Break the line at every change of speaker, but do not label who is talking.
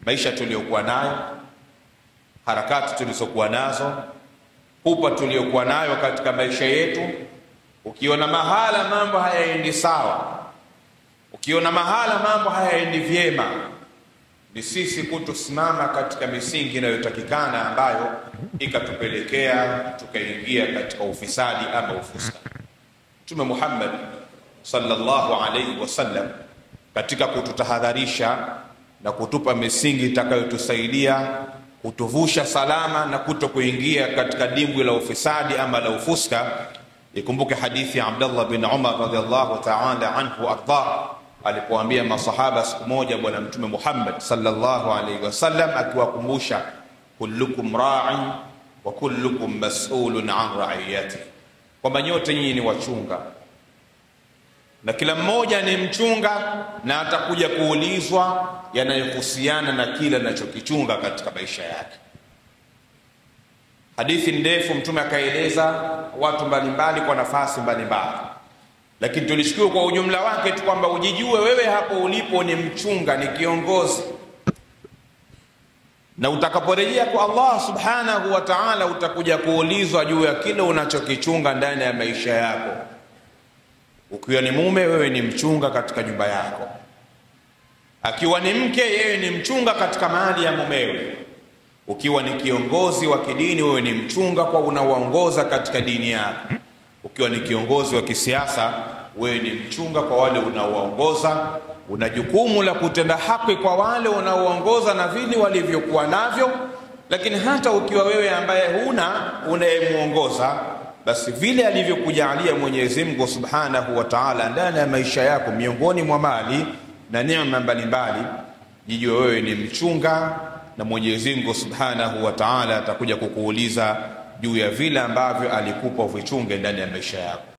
maisha tuliyokuwa nayo, harakati tulizokuwa nazo, pupa tuliyokuwa nayo katika maisha yetu. Ukiona mahala mambo hayaendi sawa, ukiona mahala mambo hayaendi vyema, ni sisi kutosimama katika misingi inayotakikana ambayo ikatupelekea tukaingia katika ufisadi ama ufuska. Mtume Muhammad sallallahu alayhi wasallam katika kututahadharisha na kutupa misingi itakayotusaidia kutuvusha salama na kutokuingia katika dimbwi la ufisadi ama la ufuska. Ikumbuke hadithi ya Abdullah bin Umar radhiallahu ta'ala anhu arda, alipoambia masahaba siku moja bwana Mtume Muhammad sallallahu alayhi wasallam akiwakumbusha, kullukum ra'in wa kullukum mas'ulun an ra'iyati, kwamba nyote nyinyi ni wachunga na kila mmoja ni mchunga na atakuja kuulizwa yanayohusiana na kila anachokichunga katika maisha yake. Hadithi ndefu, Mtume akaeleza watu mbalimbali kwa nafasi mbalimbali, lakini tulishukuru kwa ujumla wake tu kwamba ujijue wewe hapo ulipo ni mchunga, ni kiongozi, na utakaporejea kwa Allah subhanahu wa ta'ala utakuja kuulizwa juu ya kile unachokichunga ndani ya maisha yako. Ukiwa ni mume, wewe ni mchunga katika nyumba yako. Akiwa ni mke, yeye ni mchunga katika mali ya mumewe. Ukiwa ni kiongozi wa kidini, wewe ni mchunga kwa unaoongoza katika dini yako. Ukiwa ni kiongozi wa kisiasa, wewe ni mchunga kwa wale unaoongoza. Una jukumu la kutenda haki kwa wale unaoongoza na vile walivyokuwa navyo. Lakini hata ukiwa wewe ambaye huna unayemuongoza, basi vile alivyokujalia Mwenyezi Mungu Subhanahu wa Ta'ala ndani ya maisha yako miongoni mwa mali na neema mbalimbali, jijue wewe ni mchunga, na Mwenyezi Mungu Subhanahu wa Ta'ala atakuja kukuuliza juu ya vile ambavyo alikupa uvichunge ndani ya maisha yako.